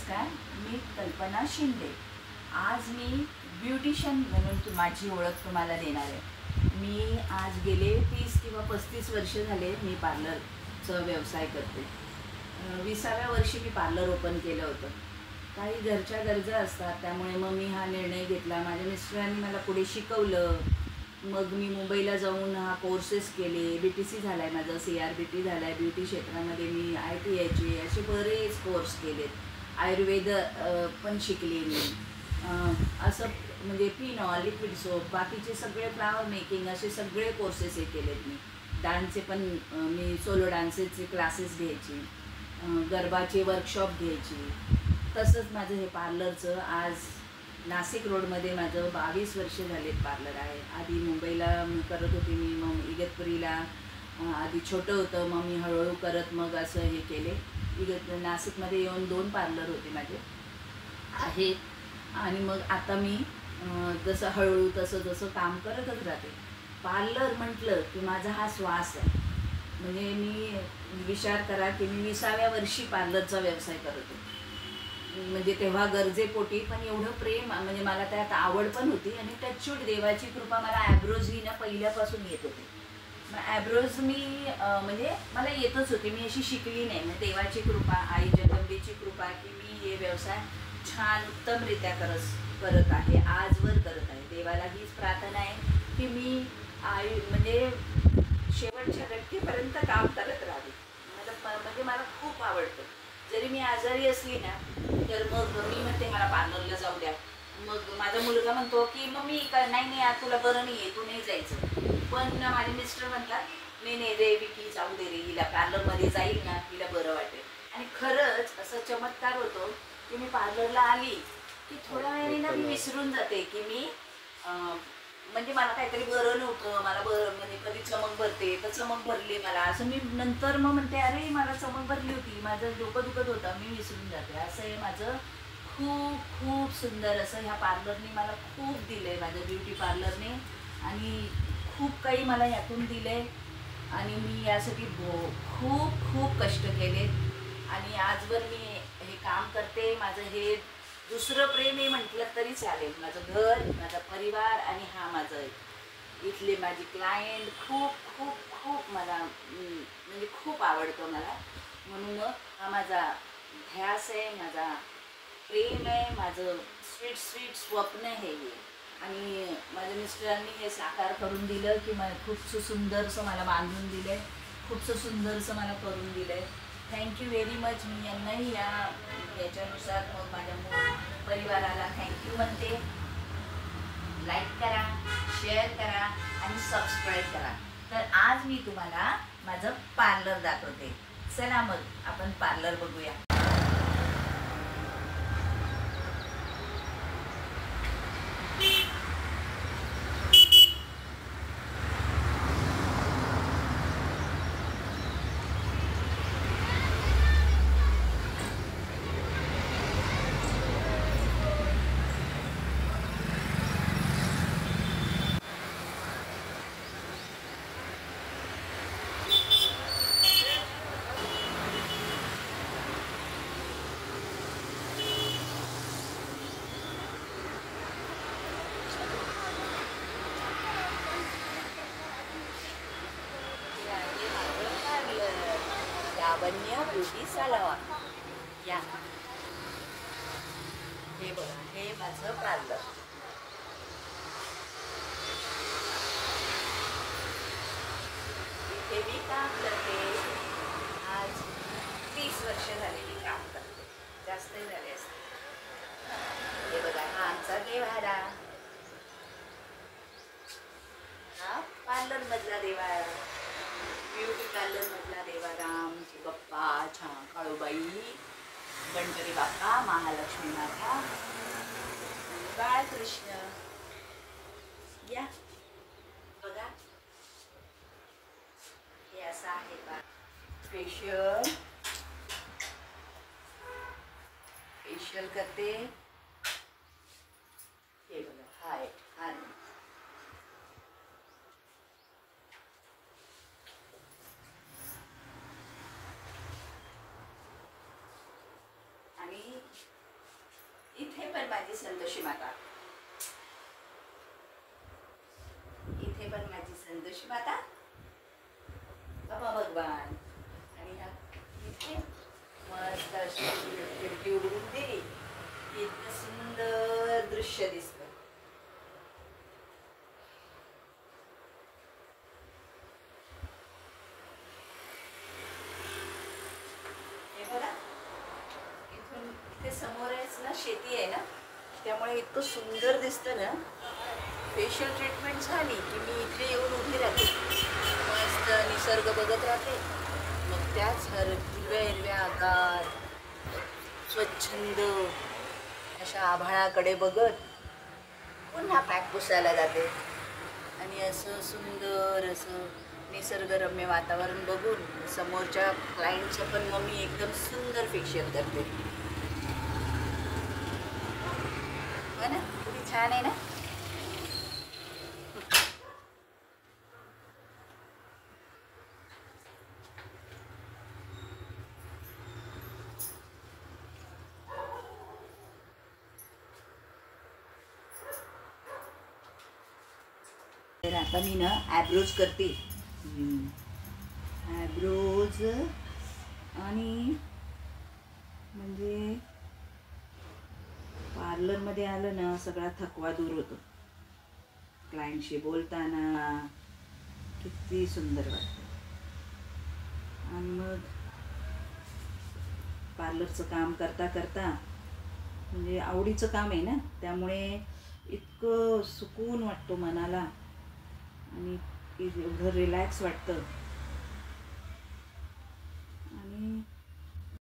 नमस्कार, मी कल्पना शिंदे। आज मी ब्युटिशियन म्हणून माझी ओळख तुम्हाला देणार आहे। मी आज गेले 30 किंवा 35 वर्ष झाले मी पार्लरचा व्यवसाय करते। 20व्या वर्षी मी पार्लर ओपन केलं होतं। काही घरच्या गरजा असतात, त्यामुळे मग मी हा निर्णय घेतला। माझ्या मिस्टरांनी मला पुढे शिकवलं। मग मी मुंबईला जाऊन हा कोर्सेस केले। BTC झाला आहे माझा, CRBT झाला आहे। ब्युटी क्षेत्रामध्ये मी ITIचे असे बरेच कोर्स केलेत। आयुर्वेद पण शिकले मी। असं म्हणजे फिनॉल, लिक्विड सोप, बाकीचे सगळे फ्लावर मेकिंग असे सगळे कोर्सेस हे केलेत मी। डान्सचे पण मी सोलो डान्सेसचे क्लासेस घ्यायची, गरबाचे वर्कशॉप घ्यायची। तसंच माझं हे पार्लरचं आज नाशिक रोडमध्ये माझं 22 वर्ष झालेत पार्लर आहे। आधी मुंबईला करत होते मी, मग इगतपुरीला आधी छोटं होतं, मग मी हळूहळू करत मग असं हे केले। नाशिकमध्ये येऊन 2 पार्लर होते माझे आहेत। आणि मग आता मी जसं हळूहळू जसं काम करतच राहते। पार्लर म्हटलं की माझा हा श्वास आहे। म्हणजे मी विचार करा की मी 20व्या वर्षी पार्लरचा व्यवसाय करत होते। म्हणजे तेव्हा गरजेपोटी, पण एवढं प्रेम, म्हणजे मला त्यात आवड पण होती। आणि टचवूड देवाची कृपा, मला ॲब्रोज ही ना पहिल्यापासून येत होते। मग ॲब्रोज मी म्हणजे मला येतच होते, मी अशी शिकली नाही। मग देवाची कृपा, आई जगदंबेची कृपा की मी हे व्यवसाय छान उत्तमरित्या करत आहे, आजवर करत आहे। देवाला हीच प्रार्थना आहे की मी म्हणजे शेवटच्या व्यक्तीपर्यंत काम करत राहावे। म्हणजे मला खूप आवडतं। जरी मी आजारी असली ना, तर मग मी म्हणते मला पार्लरला जाऊ द्या। मग माझा मुलगा म्हणतो की मम्मी नाही आज तुला बरं नाही आहे, तू नाही जायचं। पण माझे मिस्टर म्हणतात नाही रे विकी, जाऊ दे रे, हिला पार्लरमध्ये जाईल ना, हिला बरं वाटेल। आणि खरंच असं चमत्कार होतो की मी पार्लरला आली की थोड्या वेळाने ना मी विसरून जाते की मी म्हणजे मला काहीतरी बरं नव्हतं, मला बरं म्हणजे कधी चमक भरते तर चमक भरली मला, असं मी नंतर मग म्हणते अरे मला चमक भरली होती, माझं डोकं दुखत होतं, मी विसरून जाते। असं हे माझं खूप खूप सुंदर असं ह्या पार्लरने मला खूप दिलं आहे, माझ्या ब्युटी पार्लरने। आणि खूप काही मला यातून दिलं आहे। आणि मी यासाठी खूप खूप कष्ट केले आणि आजवर मी हे काम करते। माझं हे दुसरं प्रेम हे म्हटलं तरी चालेल। माझं घर, माझा परिवार आणि हा माझा इथले माझे क्लायंट खूप खूप खूप मला म्हणजे खूप आवडतं मला। म्हणून हा माझा ध्यास आहे, माझा प्रेम आहे, माझं स्वीट स्वीट स्वप्न हे। आणि माझ्या मिस्टरांनी हे साकार करून दिलं की खूप सुंदरसं मला बांधून दिलं आहे, खूपसं सुंदरसं मला करून दिलं आहे। Thank you very much. मी यांनाही याच्यानुसार मग माझ्या परिवाराला थँक्यू म्हणते। लाईक करा, शेअर करा आणि सबस्क्राईब करा। तर आज मी तुम्हाला माझं पार्लर दाखवते। चला मग आपण पार्लर बघूया। लावण्य ब्युटी सलॉन या। हे बघा, हे माझं पार्लर। इथे मी काम करते। आज 30 वर्ष झाले मी काम करते, जास्त झाले असते। हे बघा, हा आमचा देवारा, हा पार्लर मधला देवारा, ब्युटी पार्लर मधला देवारा। आमची बाप्पा, छान काळूबाई, गणपती बाप्पा, महालक्ष्मी माता, बाळकृष्ण या। बघा, हे असं आहे बा फेशियल करते। हे बघा, हाय आणि माझी संतोषी माता, इथे पण माझी संतोषी माता, बाबा भगवान, आणि ह्या इथे मस्त अशी खिडकी उडवून दिली, इतकं सुंदर दृश्य दिसतं. हे बघा, इथून इथे समोरच ना शेती आहे ना, त्यामुळे इतकं सुंदर दिसतं ना. फेशियल ट्रीटमेंट झाली की मी इथे येऊन उभी राहते, मस्त निसर्ग बघत राहते. मग त्याच हिरव्या हिरव्या आकार स्वच्छंद अशा आभाळाकडे बघत पुन्हा पॅक पुसायला जाते. आणि असं सुंदर असं निसर्गरम्य वातावरण बघून समोरच्या क्लायंटचं पण मग मी एकदम सुंदर फेशियल करते. हो ना, किती छान आहे ना. तर आता मी ना ॲब्रोज करते. ॲब्रोज आणि म्हणजे पार्लरमध्ये आलं ना सगळा थकवा दूर होतो. क्लायंटशी बोलताना किती सुंदर वाटतं. आणि मग पार्लरचं काम करता करता म्हणजे आवडीचं काम आहे ना, त्यामुळे इतकं सुकून वाटतो मनाला आणि एवढं रिलॅक्स वाटतं.